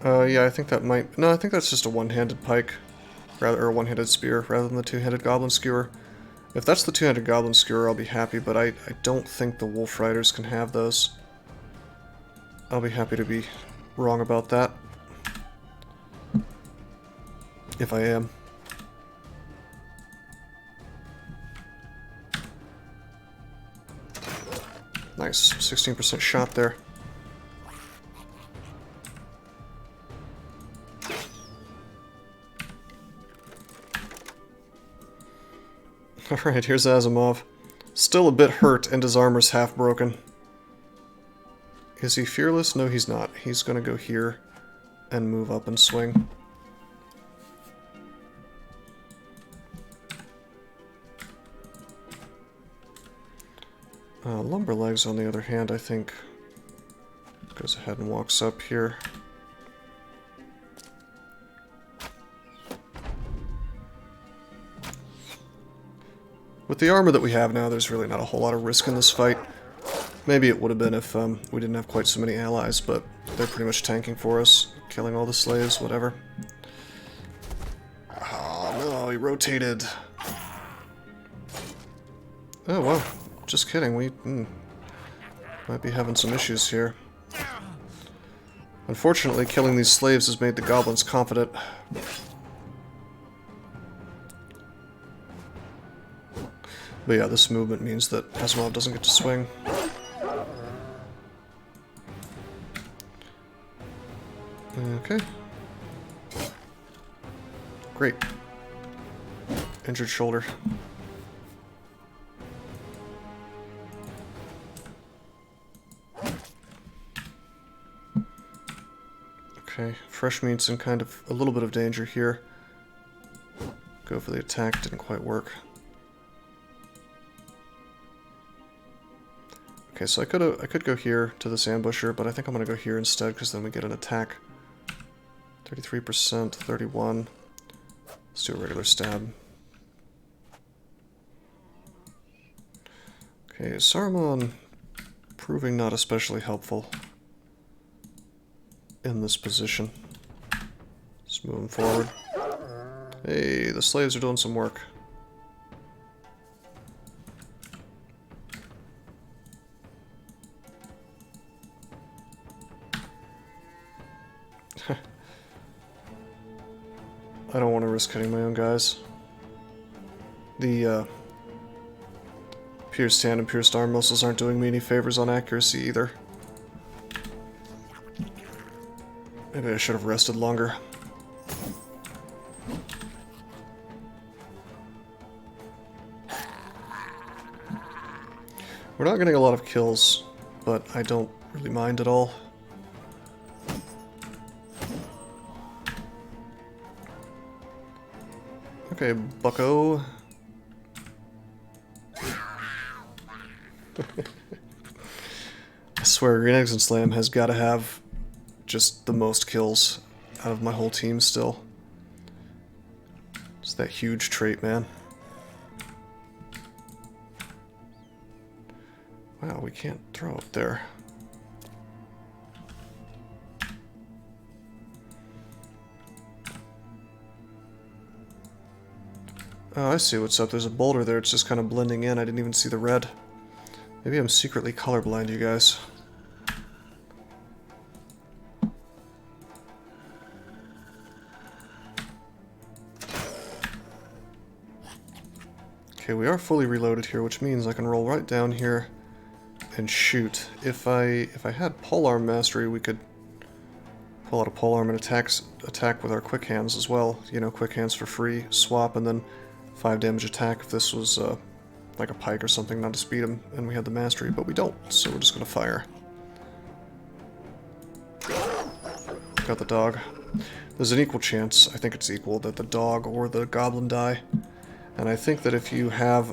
Yeah, I think that might... No, I think that's just a one-handed pike. Rather, or a one-handed spear, rather than the two-handed goblin skewer. If that's the two-handed goblin skewer, I'll be happy, but I don't think the wolf riders can have those. I'll be happy to be wrong about that. If I am. Nice, 16% shot there. Alright, here's Asimov. Still a bit hurt and his armor's half broken. Is he fearless? No, he's not. He's gonna go here and move up and swing. Lumberlegs, on the other hand, I think goes ahead and walks up here. With the armor that we have now, there's really not a whole lot of risk in this fight. Maybe it would have been if we didn't have quite so many allies, but they're pretty much tanking for us, killing all the slaves, whatever. Oh no, he rotated. Oh wow, just kidding, we might be having some issues here. Unfortunately, killing these slaves has made the goblins confident. But yeah, this movement means that Asimov doesn't get to swing. Okay. Great. Injured shoulder. Okay, fresh meat's in kind of a little bit of danger here. Go for the attack, didn't quite work. Okay, so I could go here to this ambusher, but I think I'm gonna go here instead because then we get an attack. 33%, 31. Let's do a regular stab. Okay, Saruman proving not especially helpful in this position. Just moving forward. Hey, the slaves are doing some work. I don't want to risk hitting my own guys. The pierced hand and pierced arm muscles aren't doing me any favors on accuracy either. Maybe I should have rested longer. We're not getting a lot of kills, but I don't really mind at all. Okay, bucko. I swear, Green Eggs and Slam has got to have just the most kills out of my whole team still. It's that huge trait, man. Wow, we can't throw up there. Oh, I see what's up. There's a boulder there. It's just kind of blending in. I didn't even see the red. Maybe I'm secretly colorblind, you guys. Okay, we are fully reloaded here, which means I can roll right down here and shoot. If I had polearm mastery, we could pull out a polearm and attack with our quick hands as well. You know, quick hands for free, swap, and then 5 damage attack if this was like a pike or something, not to speed him, and we had the mastery, but we don't, so we're just gonna fire. Got the dog. There's an equal chance, I think it's equal, that the dog or the goblin die. And I think that if you have,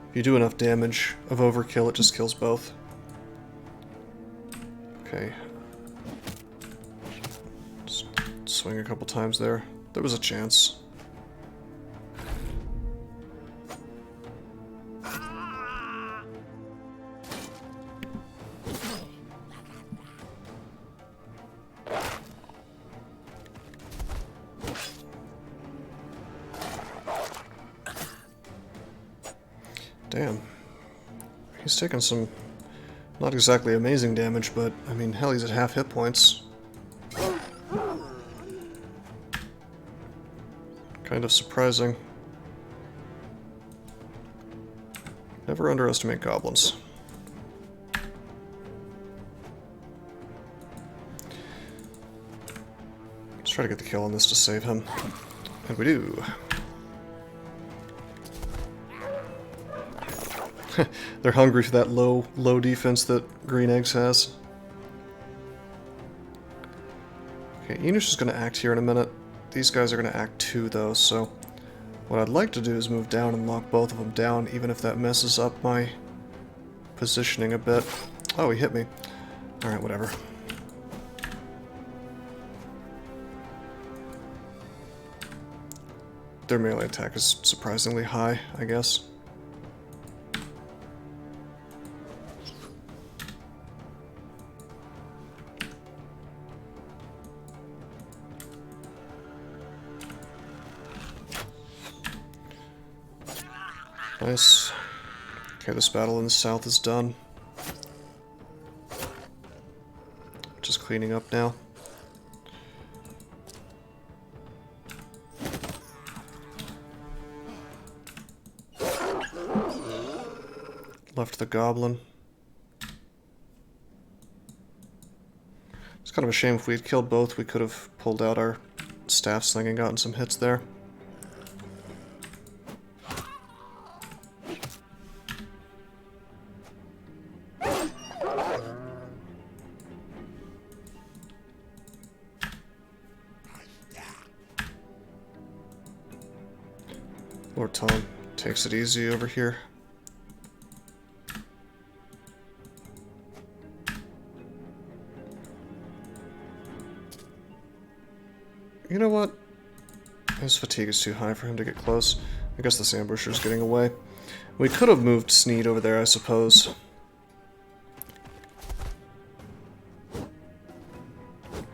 if you do enough damage of overkill, it just kills both. Okay. Just swing a couple times there. There was a chance. Damn. He's taking some not exactly amazing damage, but I mean, hell, he's at half hit points. Kind of surprising. Never underestimate goblins. Let's try to get the kill on this to save him. And we do. They're hungry for that low defense that Green Eggs has. Okay, Enish is going to act here in a minute. These guys are going to act too, though, so what I'd like to do is move down and lock both of them down, even if that messes up my positioning a bit. Oh, he hit me. Alright, whatever. Their melee attack is surprisingly high, I guess. Nice. Okay, this battle in the south is done. Just cleaning up now. Left the goblin. It's kind of a shame if we had killed both, we could have pulled out our staff sling and gotten some hits there. Lord Tom takes it easy over here. You know what? His fatigue is too high for him to get close. I guess this ambusher's getting away. We could have moved Sneed over there, I suppose.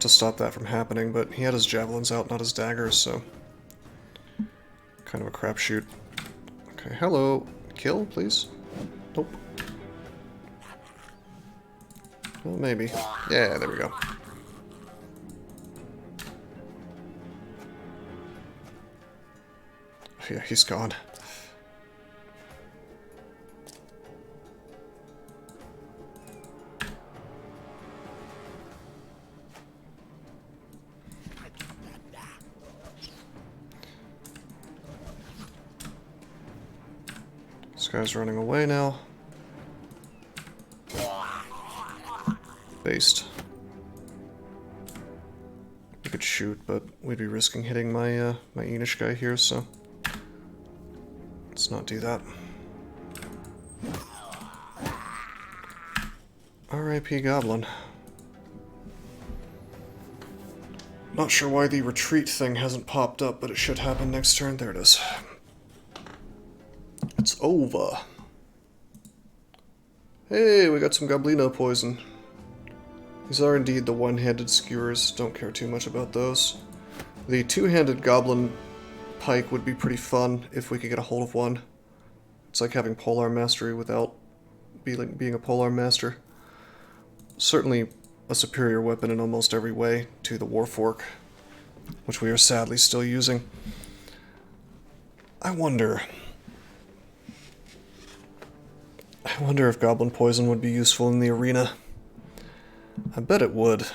To stop that from happening, but he had his javelins out, not his daggers, so... kind of a crapshoot. Okay, hello. Kill, please? Nope. Well, maybe. Yeah, there we go. Yeah, he's gone. This guy's running away now. Based. We could shoot, but we'd be risking hitting my my Enish guy here, so let's not do that. R.I.P. Goblin. Not sure why the retreat thing hasn't popped up, but it should happen next turn. There it is. It's over. Hey, we got some Goblino poison. These are indeed the one-handed skewers. Don't care too much about those. The two-handed goblin pike would be pretty fun if we could get a hold of one. It's like having polearm mastery without being a polearm master. Certainly a superior weapon in almost every way to the Warfork, which we are sadly still using. I wonder if goblin poison would be useful in the arena. I bet it would.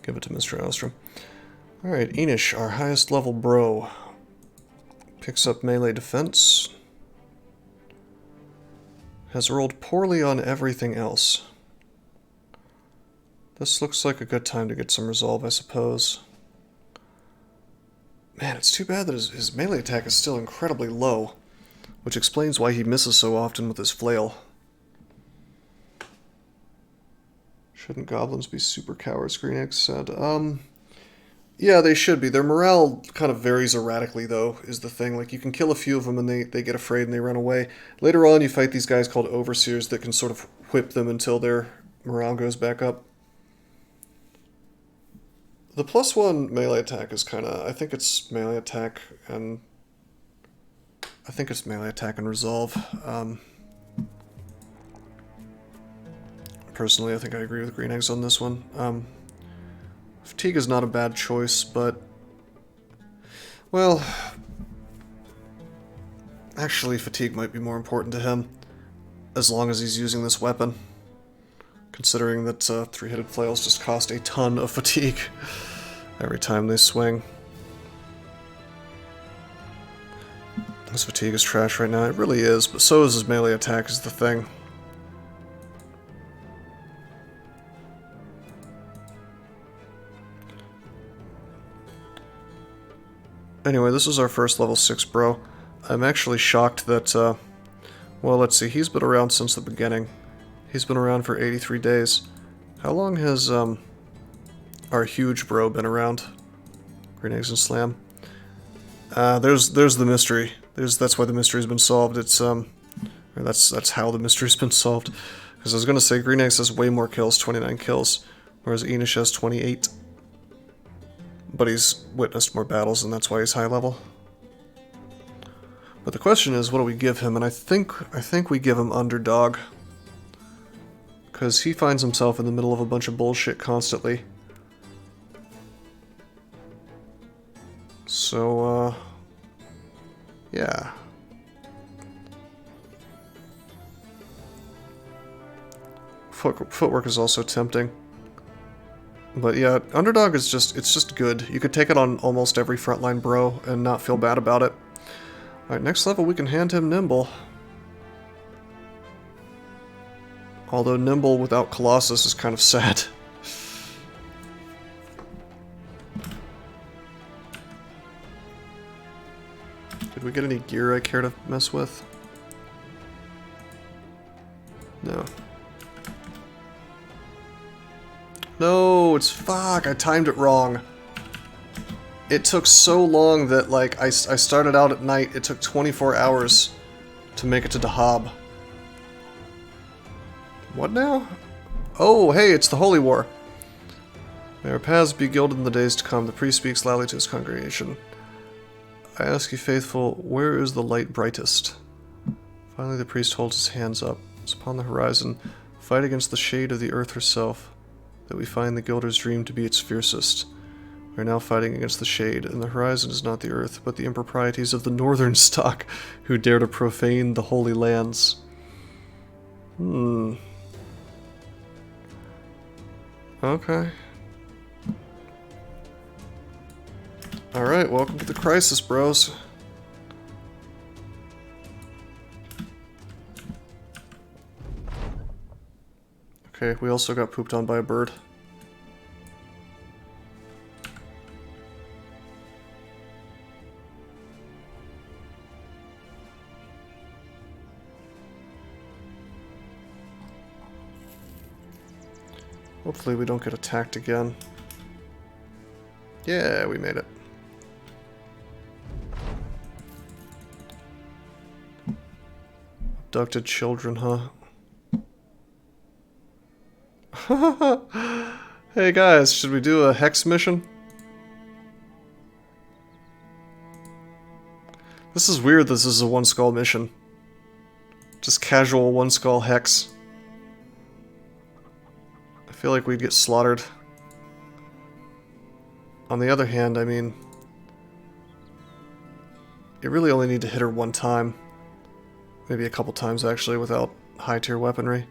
Give it to Mr. Ostrom. Alright, Enish, our highest level bro. Picks up melee defense. Has rolled poorly on everything else. This looks like a good time to get some resolve, I suppose. Man, it's too bad that his melee attack is still incredibly low, which explains why he misses so often with his flail. Shouldn't goblins be super cowards, Green Egg said. Yeah, they should be. Their morale kind of varies erratically, though, is the thing. Like, you can kill a few of them and they get afraid and they run away. Later on, you fight these guys called overseers that can sort of whip them until their morale goes back up. The +1 melee attack is kind of... I think it's melee attack and... I think it's melee attack and resolve. Personally, I think I agree with Green Eggs on this one. Fatigue is not a bad choice, but... Well... Actually, fatigue might be more important to him, as long as he's using this weapon. Considering that three-headed flails just cost a ton of fatigue every time they swing. This fatigue is trash right now. It really is, but so is his melee attack is the thing. Anyway, this is our first level 6 bro. I'm actually shocked that, well, let's see, he's been around since the beginning. He's been around for 83 days. How long has, our huge bro been around? Green Eggs and Slam. There's the mystery. That's why the mystery's been solved. It's, or that's how the mystery's been solved. Because I was gonna say, Green Eggs has way more kills, 29 kills, whereas Enish has 28. But he's witnessed more battles, and that's why he's high level. But the question is, what do we give him? And I think we give him Underdog. Because he finds himself in the middle of a bunch of bullshit constantly. So, yeah. Footwork is also tempting. But yeah, Underdog is it's just good. You could take it on almost every frontline bro and not feel bad about it. Alright, next level we can hand him Nimble. Although Nimble without Colossus is kind of sad. Did we get any gear I care to mess with? No. No, it's fuck, I timed it wrong. It took so long that, like, I started out at night, it took 24 hours to make it to Dahab. What now? Oh, hey, it's the Holy War. May our paths be gilded in the days to come. The priest speaks loudly to his congregation. I ask you, faithful, where is the light brightest? Finally, the priest holds his hands up. It's upon the horizon. Fight against the shade of the earth herself, that we find the Gilder's dream to be its fiercest. We are now fighting against the shade, and the horizon is not the earth, but the improprieties of the northern stock, who dare to profane the holy lands. Okay. Alright, welcome to the crisis, bros. Okay, we also got pooped on by a bird. Hopefully we don't get attacked again. Yeah, we made it. Abducted children, huh? Hey guys, should we do a hex mission? This is weird, this is a one skull mission. Just casual one skull hex. I feel like we'd get slaughtered. On the other hand, I mean, you really only need to hit her one time. Maybe a couple times actually without high tier weaponry.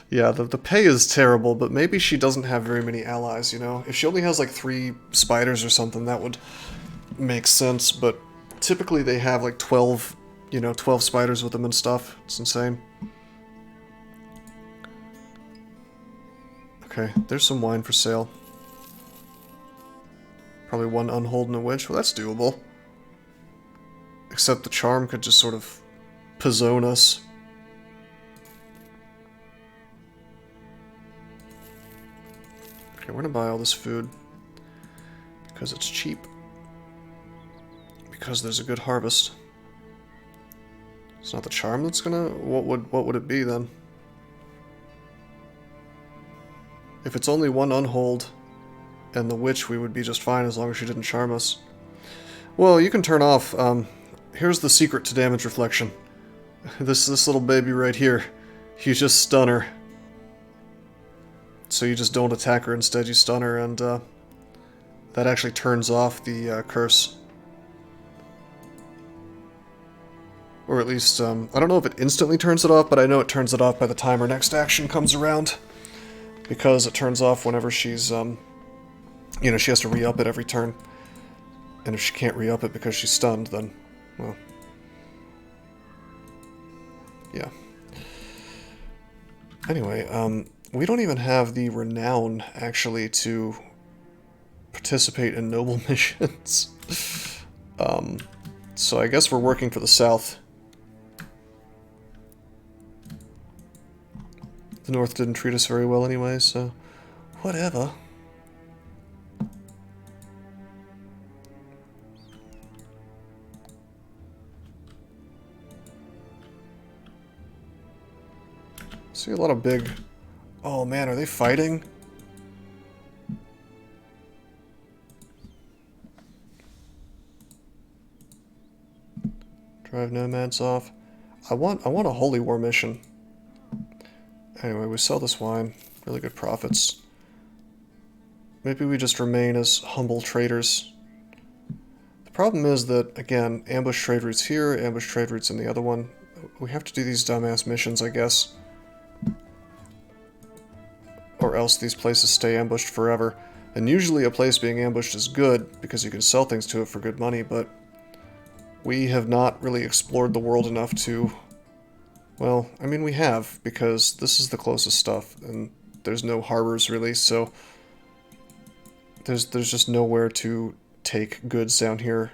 Yeah, the pay is terrible, but maybe she doesn't have very many allies, you know? If she only has like 3 spiders or something, that would make sense, but typically they have like 12, you know, 12 spiders with them and stuff. It's insane. Okay, there's some wine for sale. Probably 1 unhold and a witch. Well, that's doable. Except the charm could just sort of pizzone us. Okay, we're gonna buy all this food. Because it's cheap. Because there's a good harvest. It's not the charm that's gonna... What would it be then? If it's only one unhold and the witch, we would be just fine as long as she didn't charm us. Well, you can turn off, here's the secret to damage reflection. This little baby right here. You just stun her. So you just don't attack her, instead you stun her, and that actually turns off the curse. Or at least, I don't know if it instantly turns it off, but I know it turns it off by the time her next action comes around. Because it turns off whenever she's, you know, she has to re-up it every turn. And if she can't re-up it because she's stunned, then, well, yeah. Anyway, we don't even have the renown, actually, to participate in noble missions. So I guess we're working for the South. The North didn't treat us very well anyway, so whatever. See a lot of big... Oh man, are they fighting? Drive nomads off. I want a holy war mission. Anyway, we sell this wine. Really good profits. Maybe we just remain as humble traders. The problem is that, again, ambush trade routes here, ambush trade routes in the other one. We have to do these dumbass missions, I guess. Or else these places stay ambushed forever. And usually a place being ambushed is good, because you can sell things to it for good money, but we have not really explored the world enough to... Well, I mean we have, because this is the closest stuff, and there's no harbors really, so there's just nowhere to take goods down here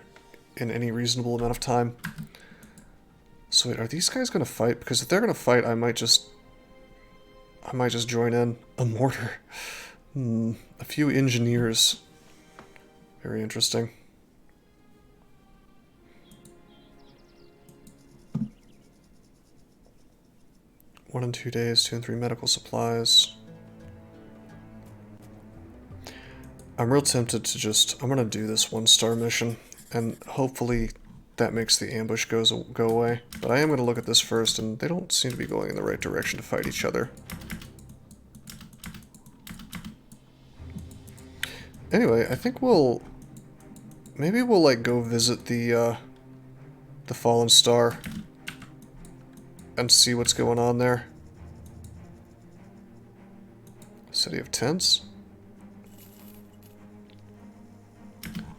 in any reasonable amount of time. So wait, are these guys gonna fight? Because if they're gonna fight, I might just join in. A mortar. A few engineers. Very interesting. One and 2 days, 2 and 3 medical supplies. I'm real tempted to just... I'm gonna do this 1-star mission, and hopefully that makes the ambush go away. But I am gonna look at this first, and they don't seem to be going in the right direction to fight each other. Anyway, I think we'll... Maybe we'll, like, go visit the Fallen Star and see what's going on there. City of Tents?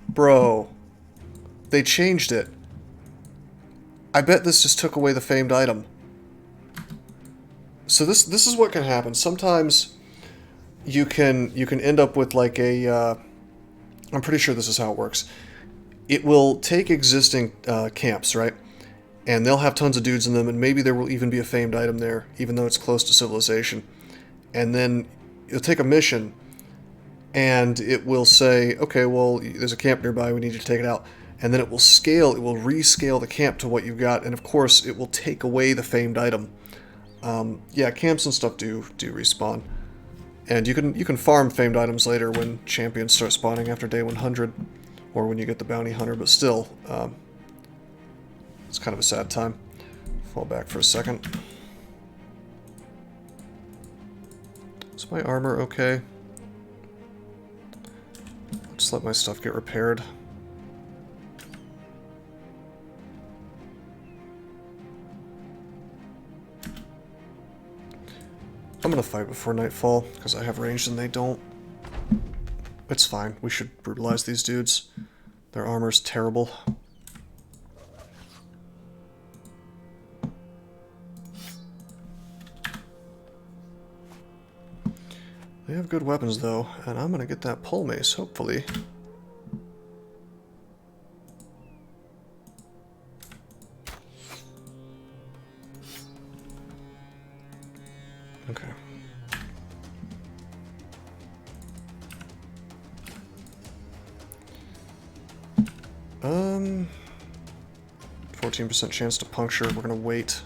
Bro. They changed it. I bet this just took away the famed item. So this is what can happen. Sometimes you can end up with like a... I'm pretty sure this is how it works. It will take existing camps, right? And they'll have tons of dudes in them, and maybe there will even be a famed item there, even though it's close to civilization. And then you'll take a mission, and it will say, okay, well, there's a camp nearby, we need you to take it out. And then it will scale, it will rescale the camp to what you've got, and of course, it will take away the famed item. Yeah, camps and stuff do respawn. And you can farm famed items later when champions start spawning after day 100, or when you get the bounty hunter, but still, it's kind of a sad time. Fall back for a second. Is my armor okay? I'll just let my stuff get repaired. I'm gonna fight before nightfall, because I have range and they don't. It's fine, we should brutalize these dudes. Their armor's terrible. They have good weapons though, and I'm gonna get that pole mace, hopefully. Okay. 14% chance to puncture. We're gonna wait.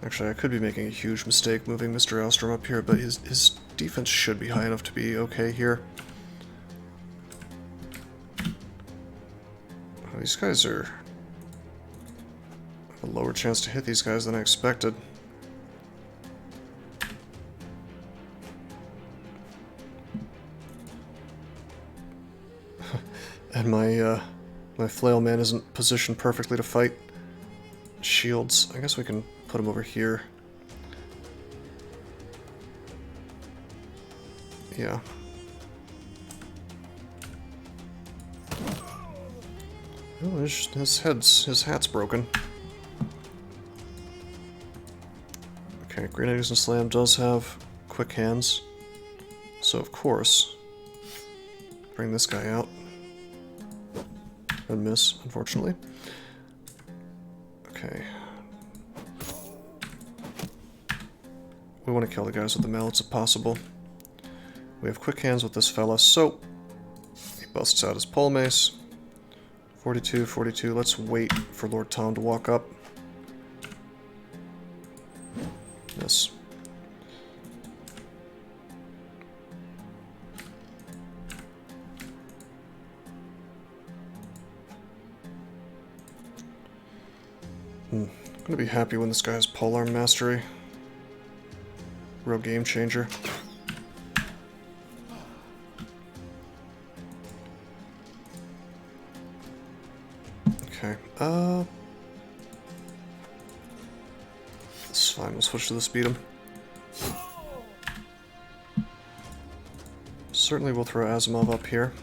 Actually, I could be making a huge mistake moving Mr. Alstrom up here, but his defense should be high enough to be okay here. Oh, these guys are... have a lower chance to hit these guys than I expected. And my flail man isn't positioned perfectly to fight shields. I guess we can put him over here. Yeah. Oh, his hat's broken. Okay, Grenades and Slam does have quick hands. So of course, bring this guy out. And miss, unfortunately. Okay. We want to kill the guys with the mallets if possible. We have quick hands with this fella, so he busts out his pole mace. 42, 42. Let's wait for Lord Tom to walk up. Yes. I'm gonna be happy when this guy has polearm mastery. Real game changer. Okay, it's fine, we'll switch to the speed him. Certainly we'll throw Asimov up here.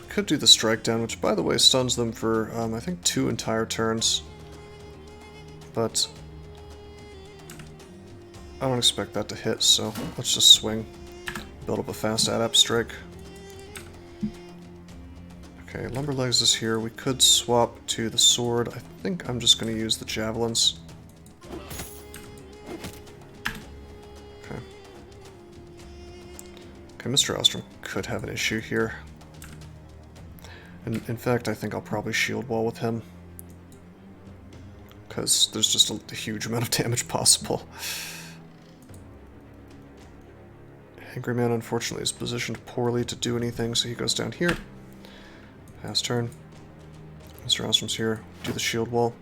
Could do the strike down, which by the way stuns them for, I think 2 entire turns. But I don't expect that to hit, so let's just swing. Build up a fast adapt strike. Okay, Lumberlegs is here. We could swap to the sword. I think I'm just going to use the javelins. Okay. Okay, Mr. Ostrom could have an issue here. And in fact, I think I'll probably shield wall with him. Because there's just a huge amount of damage possible. Angry Man, unfortunately, is positioned poorly to do anything, so he goes down here. Pass turn. Mr. Ostrom's here. Do the shield wall.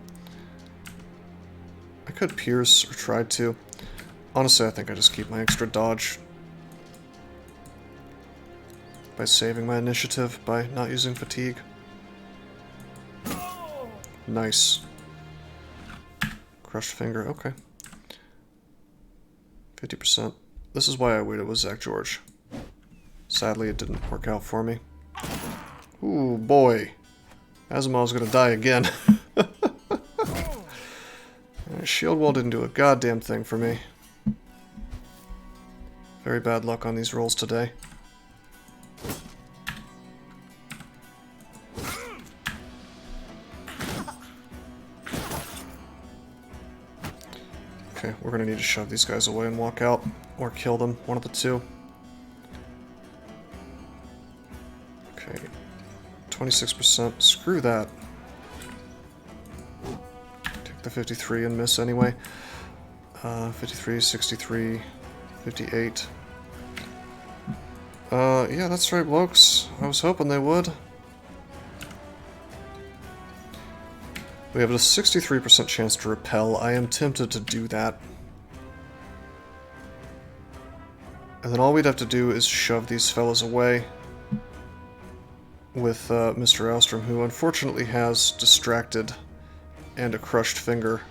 I could pierce, or tried to. Honestly, I think I just keep my extra dodge. By saving my initiative, by not using fatigue. Nice. Crushed finger, okay. 50%. This is why I waited with Zach George. Sadly, it didn't work out for me. Ooh, boy. Asimov's gonna die again. Shield wall didn't do a goddamn thing for me. Very bad luck on these rolls today. Okay, we're gonna need to shove these guys away and walk out. Or kill them, one of the two. Okay. 26%. Screw that. Take the 53 and miss anyway. 53, 63, 58. Yeah, that's right, blokes. I was hoping they would. We have a 63% chance to repel. I am tempted to do that. And then all we'd have to do is shove these fellas away with Mr. Alstrom, who unfortunately has distracted and a crushed finger.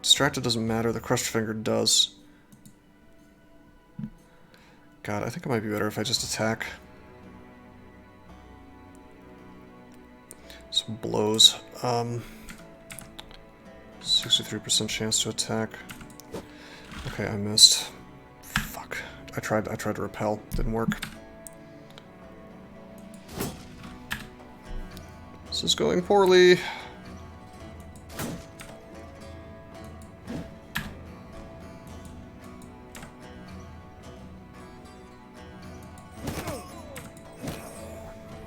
Distracted doesn't matter, the crushed finger does. God, I think it might be better if I just attack. Some blows. 63% chance to attack. Okay, I missed. Fuck. I tried to repel. Didn't work. This is going poorly.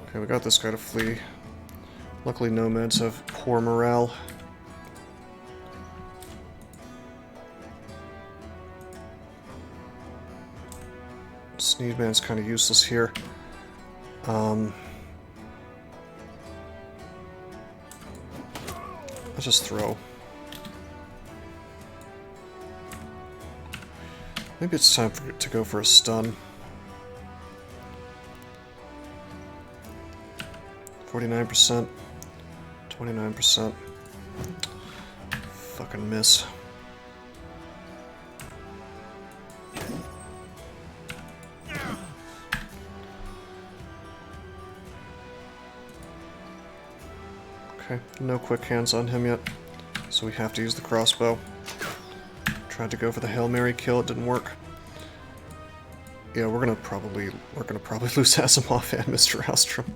Okay, we got this guy to flee. Luckily, nomads have poor morale. Sneedman's kind of useless here. I'll just throw. Maybe it's time to go for a stun. 49%. 29%. Fucking miss. Okay, no quick hands on him yet, so we have to use the crossbow. Tried to go for the Hail Mary kill, it didn't work. Yeah, we're gonna probably lose Asimov and Mr. Alstrom.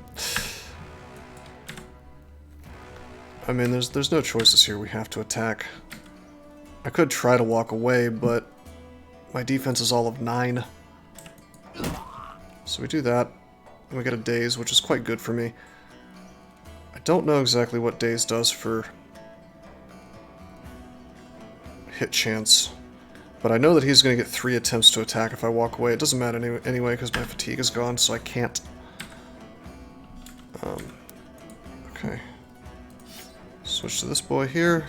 I mean, there's no choices here. We have to attack. I could try to walk away, but my defense is all of 9. So we do that, and we get a daze, which is quite good for me. I don't know exactly what daze does for hit chance, but I know that he's going to get 3 attempts to attack if I walk away. It doesn't matter anyway, because my fatigue is gone, so I can't. Okay. Switch to this boy here.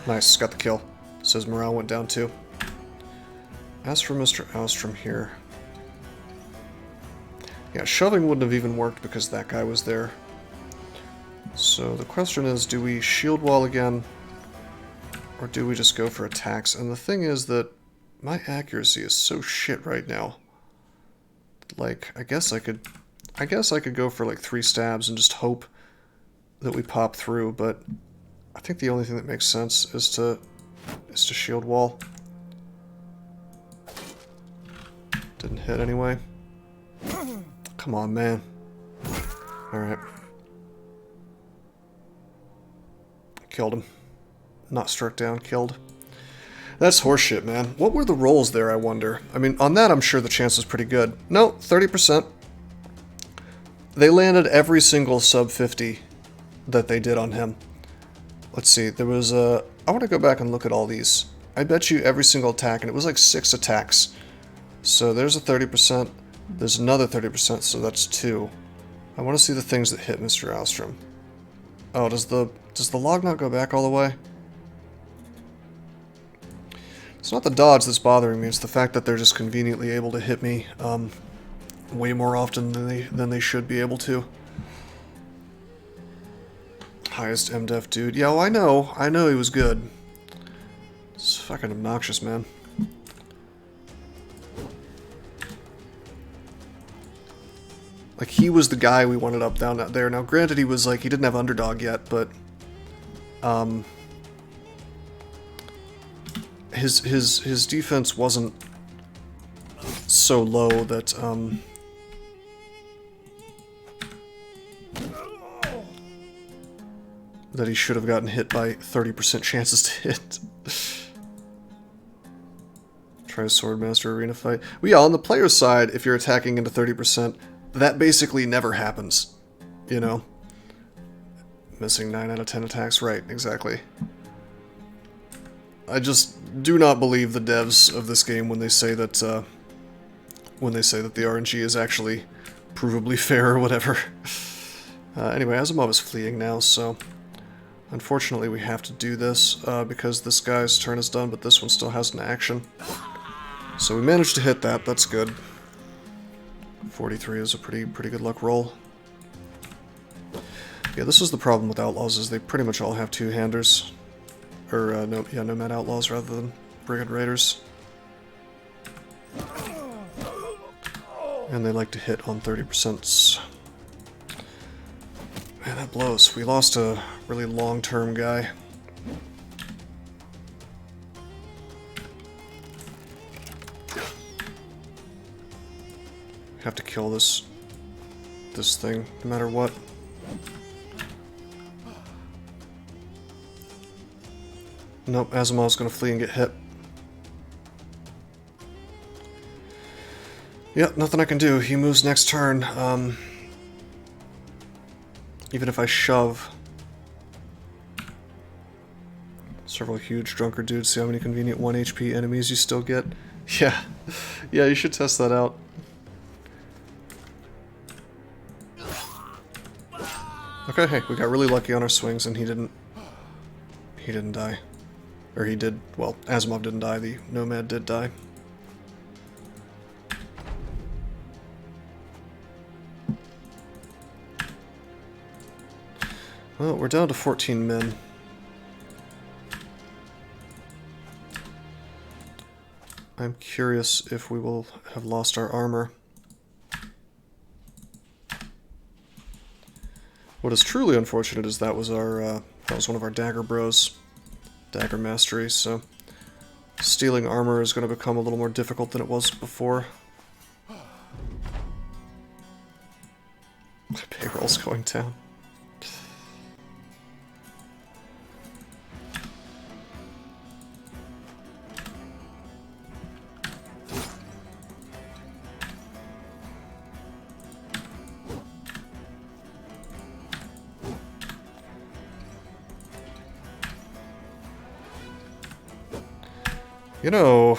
Nice, got the kill. Says morale went down too. As for Mr. Alstrom here... Yeah, shoving wouldn't have even worked because that guy was there. So the question is, do we shield wall again? Or do we just go for attacks? And the thing is that my accuracy is so shit right now. Like, I guess I could go for like 3 stabs and just hope that we pop through, but I think the only thing that makes sense is to shield wall. Didn't hit anyway. Come on, man. Alright. Killed him. Not struck down, killed. That's horseshit, man. What were the rolls there, I wonder? I mean, on that I'm sure the chance was pretty good. No, 30%. They landed every single sub 50 that they did on him. Let's see, there was a... I want to go back and look at all these. I bet you every single attack, and it was like 6 attacks. So there's a 30%, there's another 30%, so that's 2. I want to see the things that hit Mr. Alstrom. Oh, does the log not go back all the way? It's not the dodge that's bothering me, it's the fact that they're just conveniently able to hit me way more often than they should be able to. Highest MDef dude. Yeah, well, I know he was good. It's fucking obnoxious, man. Like, he was the guy we wanted up down there. Now, granted, he was like, he didn't have underdog yet, but his defense wasn't so low that that he should have gotten hit by 30% chances to hit. Try a Swordmaster Arena fight. Well, yeah, on the player's side, if you're attacking into 30%, that basically never happens, you know? Missing 9 out of 10 attacks, right, exactly. I just do not believe the devs of this game when they say that the RNG is actually provably fair or whatever. Anyway, Asimov is fleeing now, so unfortunately we have to do this because this guy's turn is done, but this one still has an action. So we managed to hit that, that's good. 43 is a pretty good luck roll. Yeah, this is the problem with Outlaws, is they pretty much all have 2-handers. Or, Nomad Outlaws rather than Brigand Raiders. And they like to hit on 30%. Man, that blows. We lost a really long-term guy. Have to kill this thing, no matter what. Nope, Asimov's gonna flee and get hit. Yep, nothing I can do. He moves next turn. Even if I shove several huge drunkard dudes, see how many convenient 1 HP enemies you still get? Yeah. Yeah, you should test that out. Okay, hey, we got really lucky on our swings and he didn't die. Or he did, well, Asimov didn't die, the Nomad did die. Well, we're down to 14 men. I'm curious if we will have lost our armor. What is truly unfortunate is that was our, that was one of our dagger bros, dagger mastery, so stealing armor is going to become a little more difficult than it was before. My payroll's going down. You know,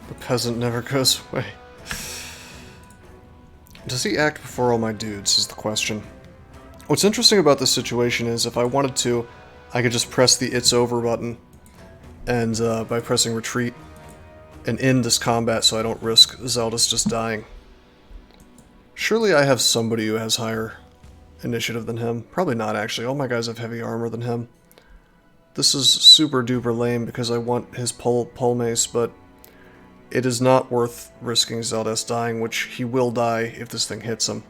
the peasant never goes away. Does he act before all my dudes is the question. What's interesting about this situation is if I wanted to, I could just press the It's Over button, and by pressing retreat, and end this combat so I don't risk Zeldis just dying. Surely I have somebody who has higher initiative than him. Probably not, actually. All my guys have heavy armor than him. This is super duper lame because I want his pole mace, but it is not worth risking Zeldis dying, which he will die if this thing hits him.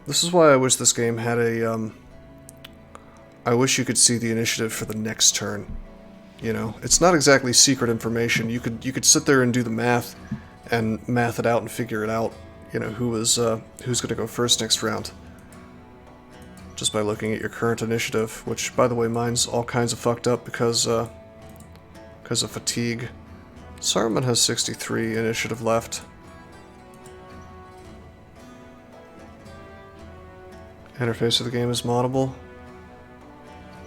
This is why I wish this game had a, I wish you could see the initiative for the next turn. You know, it's not exactly secret information. You could sit there and do the math and math it out and figure it out. You know, who's going to go first next round. Just by looking at your current initiative, which, by the way, mine's all kinds of fucked up because of fatigue. Saruman has 63 initiative left. Interface of the game is moddable.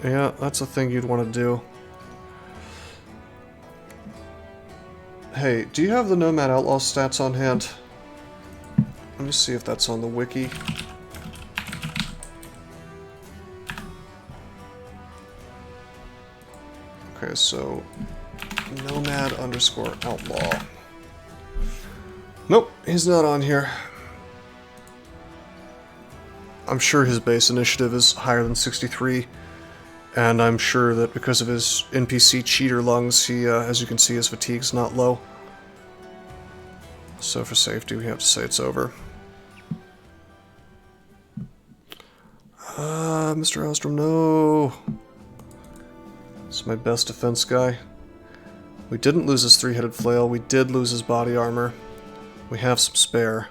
Yeah, that's a thing you'd want to do. Hey, do you have the Nomad Outlaw stats on hand? Let me see if that's on the wiki. Okay, so Nomad underscore Outlaw. Nope, he's not on here. I'm sure his base initiative is higher than 63. And I'm sure that because of his NPC cheater lungs, he, as you can see, his fatigue's not low. So for safety, we have to say it's over. Mr. Ostrom, no! This is my best defense guy. We didn't lose his three-headed flail, we did lose his body armor. We have some spare.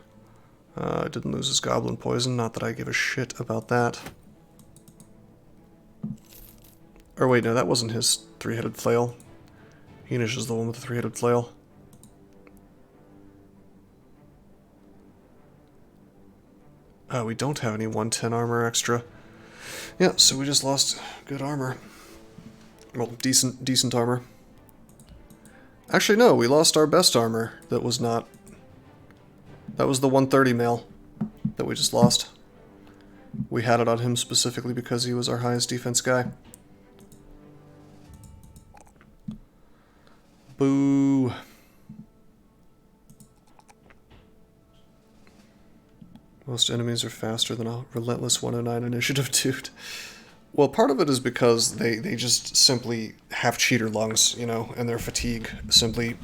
I didn't lose his goblin poison, not that I give a shit about that. Or wait, no, that wasn't his three-headed flail. Henish is the one with the three-headed flail. We don't have any 110 armor extra. Yeah, so we just lost good armor. Well, decent armor. Actually, no, we lost our best armor that was not... That was the 130 mail that we just lost. We had it on him specifically because he was our highest defense guy. Boo. Most enemies are faster than a relentless 109 initiative, dude. Well, part of it is because they just simply have cheater lungs, you know, and their fatigue simply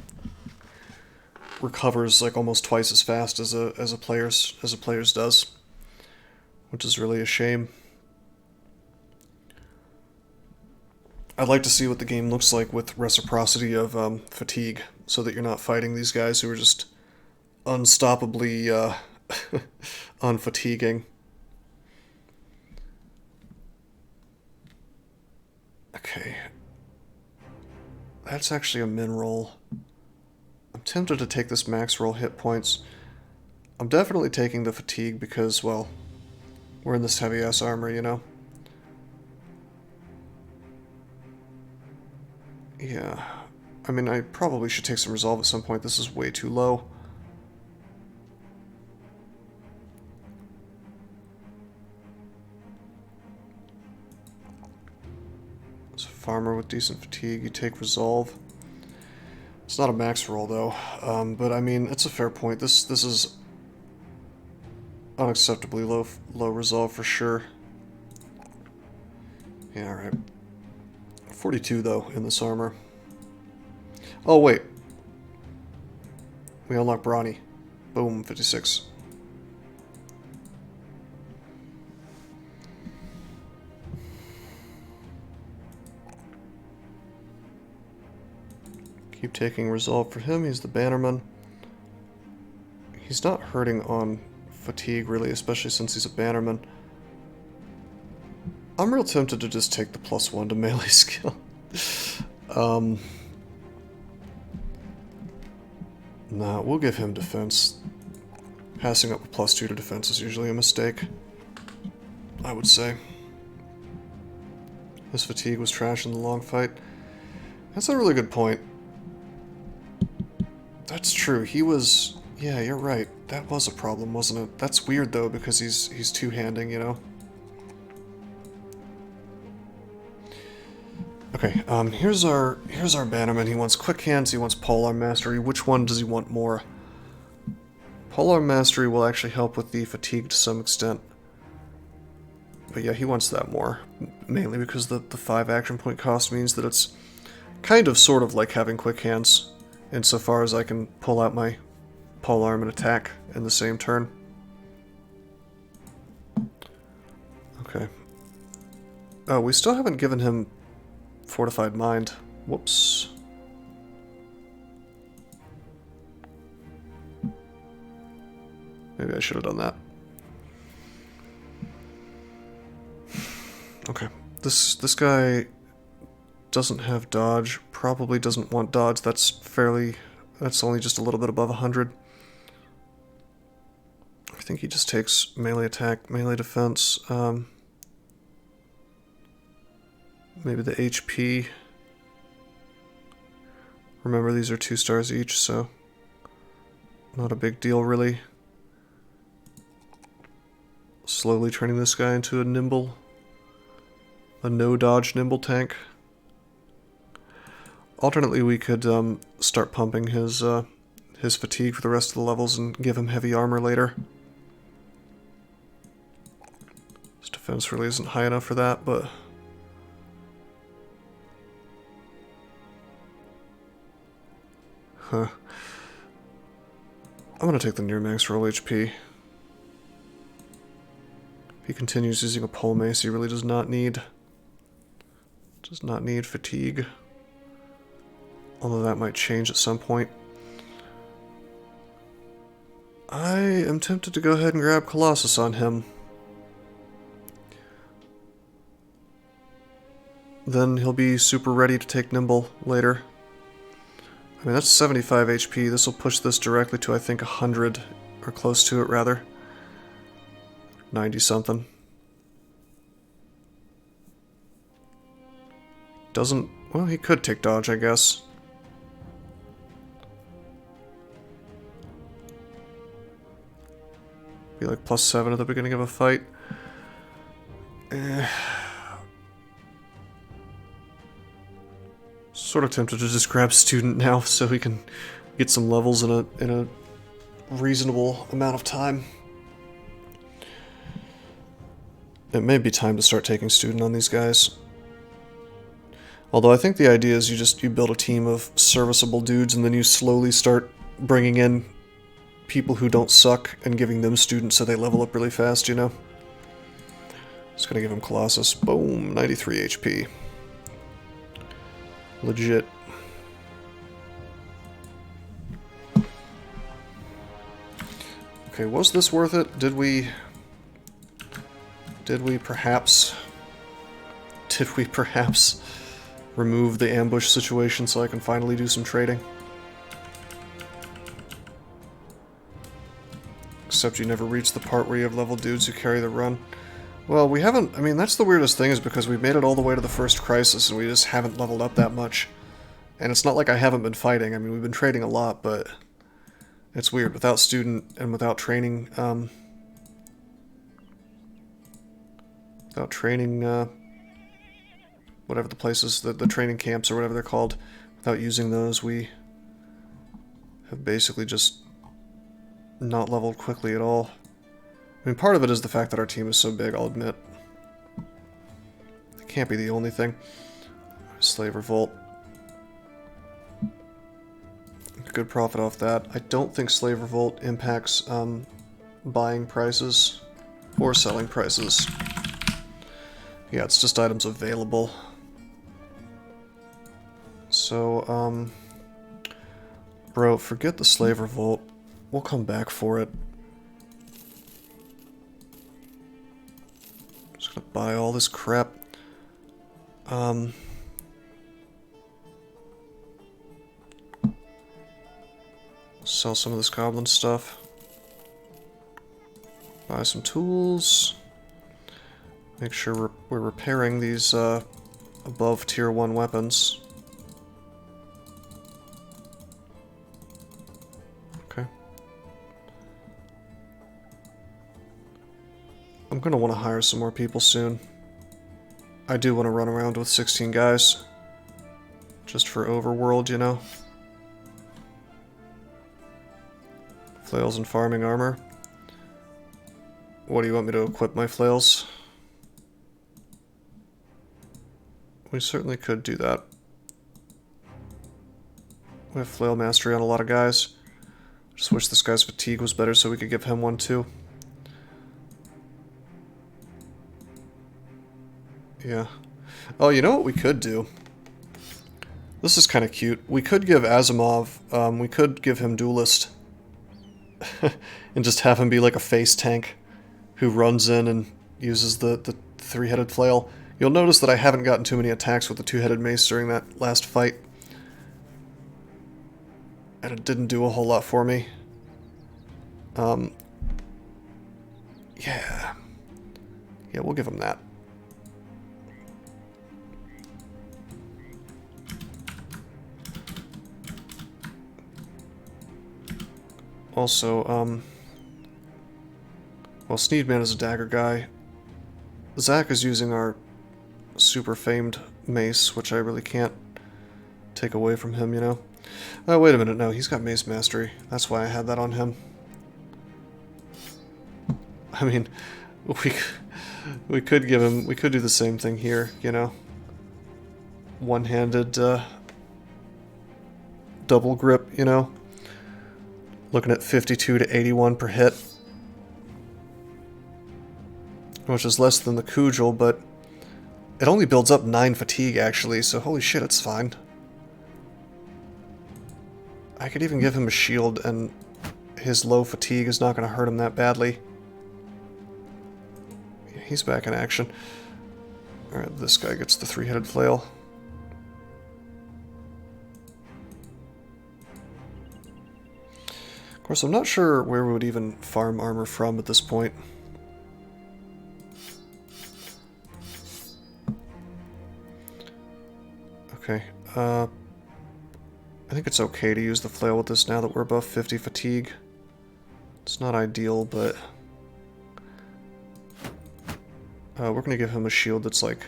recovers like almost twice as fast as a player's does, which is really a shame. I'd like to see what the game looks like with reciprocity of fatigue, so that you're not fighting these guys who are just unstoppably unfatiguing. Okay. That's actually a min roll. I'm tempted to take this max roll hit points. I'm definitely taking the fatigue because, well, we're in this heavy-ass armor, you know? Yeah. I mean, I probably should take some resolve at some point. This is way too low. As a farmer with decent fatigue, you take resolve. It's not a max roll, though. But, I mean, it's a fair point. This is unacceptably low resolve for sure. Yeah, alright. 42, though, in this armor. Oh, wait. We unlock Brawny. Boom, 56. Keep taking resolve for him. He's the bannerman. He's not hurting on fatigue, really, especially since he's a bannerman. I'm real tempted to just take the +1 to melee skill. Nah, we'll give him defense. Passing up a +2 to defense is usually a mistake, I would say. His fatigue was trash in the long fight. That's a really good point. That's true. He was... Yeah, you're right. That was a problem, wasn't it? That's weird, though, because he's two-handing, you know? Okay, here's our bannerman. He wants quick hands, he wants polearm mastery. Which one does he want more? Polearm mastery will actually help with the fatigue to some extent. But yeah, he wants that more. Mainly because the 5 action point cost means that it's kind of sort of like having quick hands, insofar as I can pull out my polearm and attack in the same turn. Okay. Oh, we still haven't given him Fortified Mind. Whoops. Maybe I should have done that. Okay. This guy doesn't have dodge. Probably doesn't want dodge. That's only just a little bit above 100. I think he just takes melee attack, melee defense. Maybe the HP. Remember, these are 2 stars each, so not a big deal, really. Slowly turning this guy into a no-dodge nimble tank. Alternately, we could start pumping his fatigue for the rest of the levels and give him heavy armor later. His defense really isn't high enough for that, but... Huh. I'm gonna take the near max roll HP. If he continues using a pole mace, he really does not need fatigue. Although that might change at some point. I am tempted to go ahead and grab Colossus on him. Then he'll be super ready to take Nimble later. I mean, that's 75 HP. This will push this directly to, I think, 100, or close to it, rather. 90-something. Doesn't... Well, he could take dodge, I guess. Be like +7 at the beginning of a fight. Sort of tempted to just grab student now so we can get some levels in a reasonable amount of time. It may be time to start taking student on these guys. Although I think the idea is you build a team of serviceable dudes and then you slowly start bringing in people who don't suck and giving them students so they level up really fast, you know? Just gonna give him Colossus. Boom, 93 HP. Legit. Okay, was this worth it? Did we perhaps remove the ambush situation so I can finally do some trading. Except you never reach the part where you have level dudes who carry the run. Well, we haven't... I mean, that's the weirdest thing, is because we've made it all the way to the first crisis and we just haven't leveled up that much. And it's not like I haven't been fighting. I mean, we've been trading a lot, but... It's weird. Without student and without training... without training... whatever the places... The training camps or whatever they're called. Without using those, we... have basically just... not leveled quickly at all. I mean, part of it is the fact that our team is so big, I'll admit. It can't be the only thing. Slave revolt. Good profit off that. I don't think slave revolt impacts buying prices or selling prices. Yeah, it's just items available. So, bro, forget the slave revolt. We'll come back for it. Just gonna buy all this crap. Sell some of this goblin stuff. Buy some tools. Make sure we're repairing these above tier 1 weapons. Okay. I'm gonna want to hire some more people soon. I do want to run around with 16 guys. Just for overworld, you know? Flails and farming armor. What do you want me to equip my flails? We certainly could do that. We have flail mastery on a lot of guys. Just wish this guy's fatigue was better so we could give him one too. Yeah. Oh, you know what we could do? This is kind of cute. We could give Asimov, we could give him Duelist. And just have him be like a face tank who runs in and uses the three-headed flail. You'll notice that I haven't gotten too many attacks with the two-headed mace during that last fight. And it didn't do a whole lot for me. Yeah. Yeah, we'll give him that. Also, well, Sneedman is a dagger guy. Zach is using our super famed mace, which I really can't take away from him, you know? Oh, wait a minute, no, he's got mace mastery. That's why I had that on him. I mean, we could give him, we could do the same thing here, you know? One-handed, double grip, you know? Looking at 52 to 81 per hit. Which is less than the Cudgel, but it only builds up 9 fatigue, actually, so holy shit, it's fine. I could even give him a shield, and his low fatigue is not going to hurt him that badly. Yeah, he's back in action. Alright, this guy gets the three-headed flail. Of course, I'm not sure where we would even farm armor from at this point. Okay, I think it's okay to use the flail with this now that we're above 50 fatigue. It's not ideal, but... we're gonna give him a shield that's like...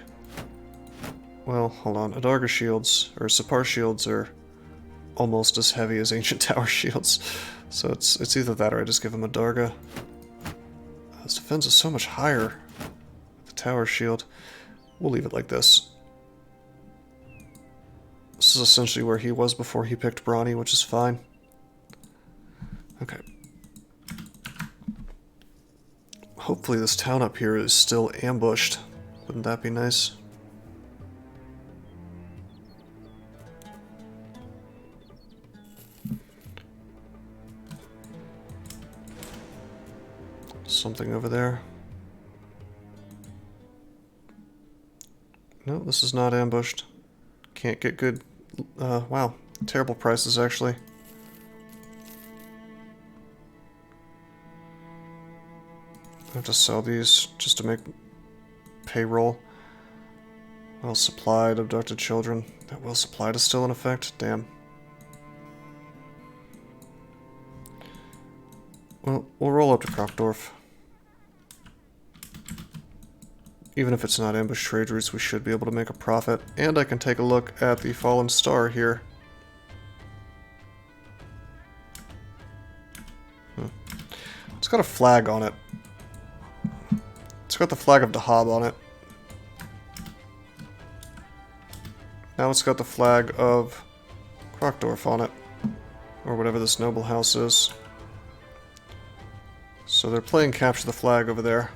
Well, hold on. Adarga shields, or Sipar shields, are almost as heavy as Ancient Tower shields. So it's either that or I just give him Adarga. His defense is so much higher. The tower shield. We'll leave it like this. This is essentially where he was before he picked Brawny, which is fine. Okay. Hopefully this town up here is still ambushed. Wouldn't that be nice? Something over there. No, this is not ambushed. Can't get good... wow. Terrible prices, actually. I have to sell these just to make payroll. Well supplied, abducted children. That well supplied is still in effect? Damn. Well, we'll roll up to Kropdorf. Even if it's not ambush trade routes, we should be able to make a profit. And I can take a look at the Fallen Star here. It's got a flag on it. It's got the flag of Dahab on it. Now it's got the flag of Krokdorf on it. Or whatever this noble house is. So they're playing capture the flag over there.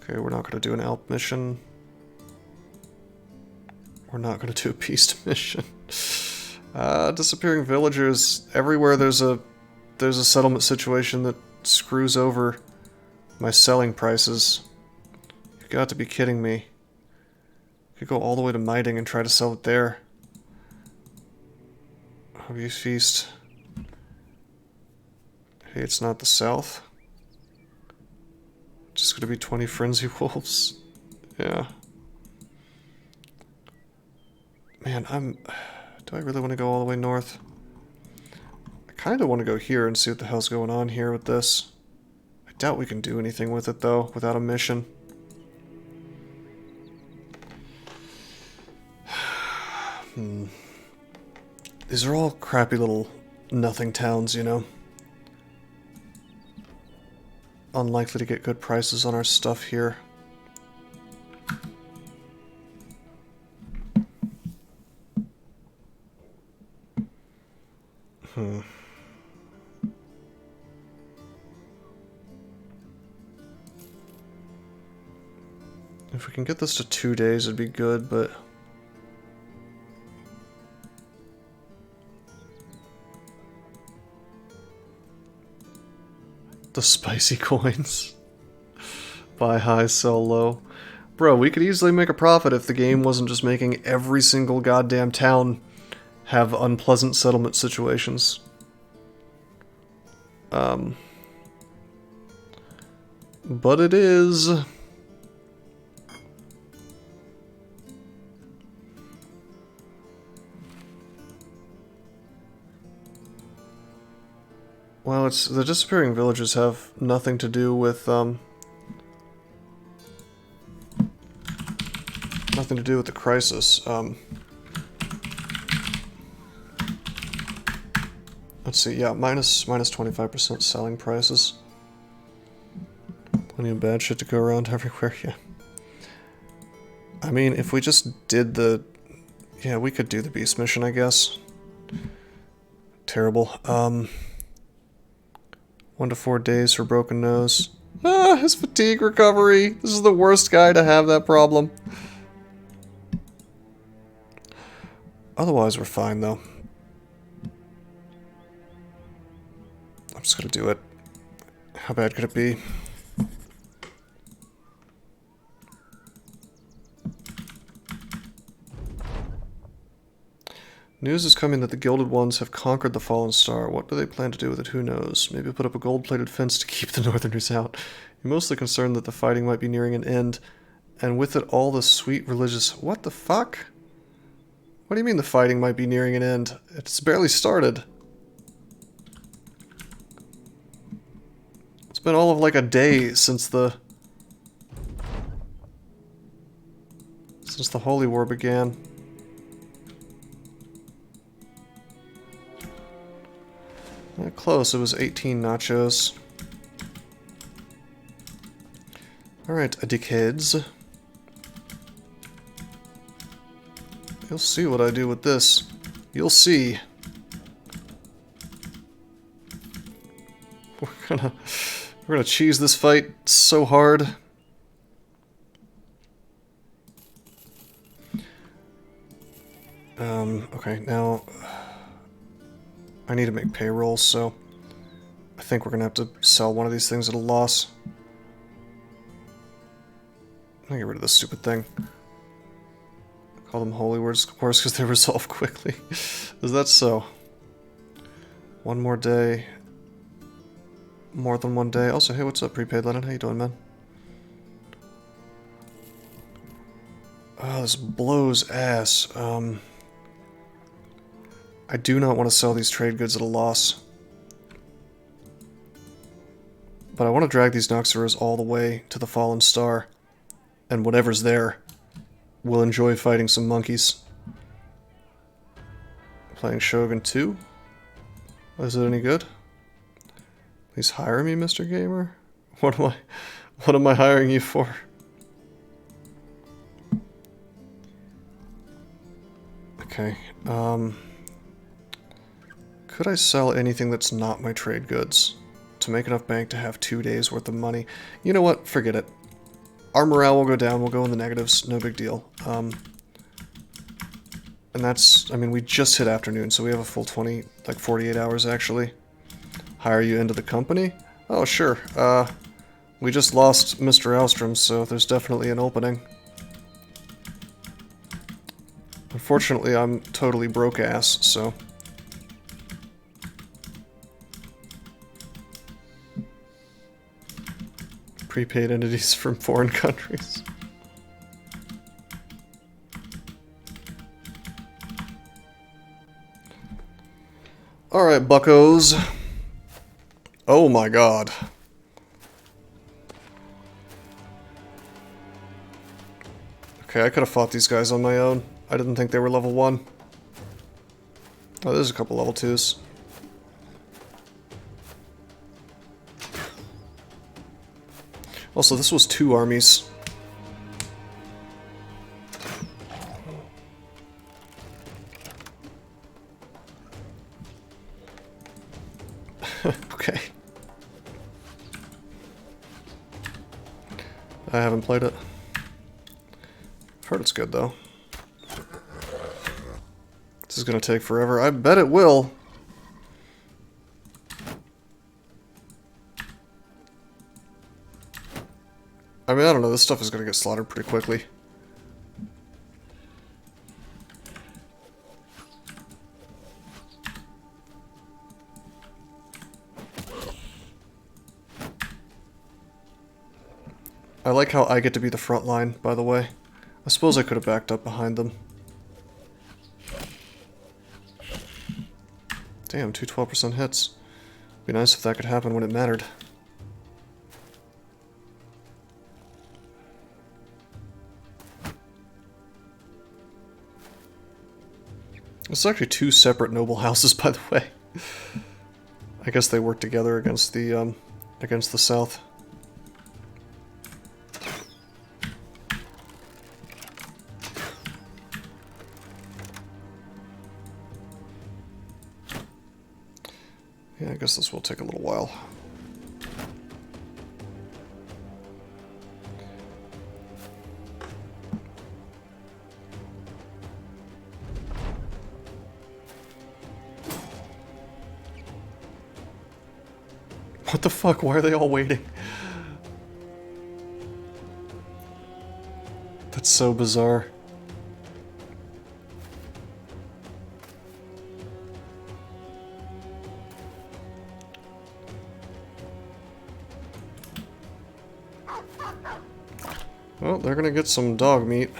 Okay, we're not going to do an Alp mission. We're not going to do a peace mission. Disappearing villagers. Everywhere there's a settlement situation that screws over my selling prices. You've got to be kidding me. Could go all the way to Miting and try to sell it there. Hobby's Feast. Hey, it's not the south. Just gonna be 20 Frenzy Wolves. Yeah. Man, do I really want to go all the way north? I kind of want to go here and see what the hell's going on here with this. I doubt we can do anything with it, though, without a mission. These are all crappy little nothing towns, you know? Unlikely to get good prices on our stuff here. If we can get this to 2 days, it'd be good, but... The spicy coins. Buy high, sell low. Bro, we could easily make a profit if the game wasn't just making every single goddamn town have unpleasant settlement situations. But it is. Well, it's the disappearing villages have nothing to do with nothing to do with the crisis. Let's see, yeah, minus 25% selling prices. Plenty of bad shit to go around everywhere, yeah. I mean, if we just did the... Yeah, we could do the beast mission, I guess. Terrible. 1 to 4 days for broken nose. Ah, his fatigue recovery. This is the worst guy to have that problem. Otherwise, we're fine, though. I'm just gonna do it. How bad could it be? News is coming that the Gilded Ones have conquered the Fallen Star. What do they plan to do with it? Who knows? Maybe put up a gold-plated fence to keep the Northerners out. You're mostly concerned that the fighting might be nearing an end, and with it all the sweet religious... What the fuck? What do you mean the fighting might be nearing an end? It's barely started. It's been all of like a day since the Holy War began. Not close, it was 18 nachos. Alright, dickheads. You'll see what I do with this. You'll see. We're gonna cheese this fight so hard. Okay, now I need to make payroll, so I think we're gonna have to sell one of these things at a loss. I'm gonna get rid of this stupid thing. Call them holy words, of course, because they resolve quickly. Is that so? One more day. More than one day. Also, hey, what's up, prepaid Lennon? How you doing, man? Oh, this blows ass. I do not want to sell these trade goods at a loss. But I want to drag these Noxeras all the way to the Fallen Star. And whatever's there will enjoy fighting some monkeys. Playing Shogun 2? Is it any good? Please hire me, Mr. Gamer? What am I hiring you for? Okay, could I sell anything that's not my trade goods to make enough bank to have 2 days worth of money? You know what? Forget it. Our morale will go down, we'll go in the negatives, no big deal. And that's, I mean, we just hit afternoon, so we have a full 20, like 48 hours actually. Hire you into the company? Oh, sure. We just lost Mr. Alstrom, so there's definitely an opening. Unfortunately, I'm totally broke ass, so... Prepaid entities from foreign countries. Alright, buckos. Oh my god. Okay, I could have fought these guys on my own. I didn't think they were level 1. Oh, there's a couple level 2s. Also, this was 2 armies. Okay. I haven't played it. I've heard it's good, though. This is gonna take forever. I bet it will. I mean, I don't know, this stuff is gonna get slaughtered pretty quickly. I like how I get to be the front line, by the way. I suppose I could have backed up behind them. Damn, 212% hits. Be nice if that could happen when it mattered. It's actually 2 separate noble houses, by the way. I guess they work together against the south. Yeah, I guess this will take a little while. What the fuck? Why are they all waiting? That's so bizarre. Well, they're gonna get some dog meat.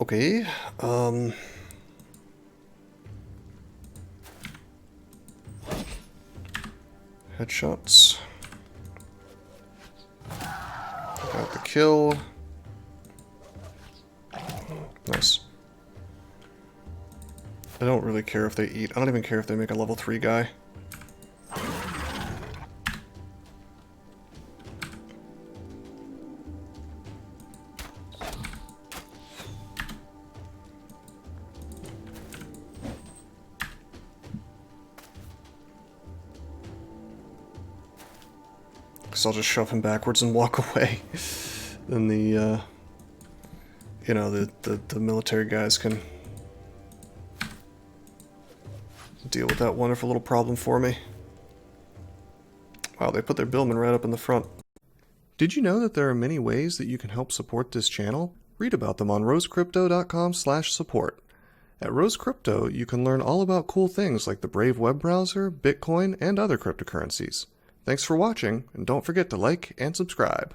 Okay, headshots. Got the kill. Nice. I don't really care if they eat. I don't even care if they make a level 3 guy. guess I'll just shove him backwards and walk away. Then the, you know, the military guys can deal with that wonderful little problem for me. Wow, they put their billman right up in the front. Did you know that there are many ways that you can help support this channel? Read about them on rosecrypto.com/support. At Rose Crypto, you can learn all about cool things like the Brave web browser, Bitcoin, and other cryptocurrencies. Thanks for watching, and don't forget to like and subscribe.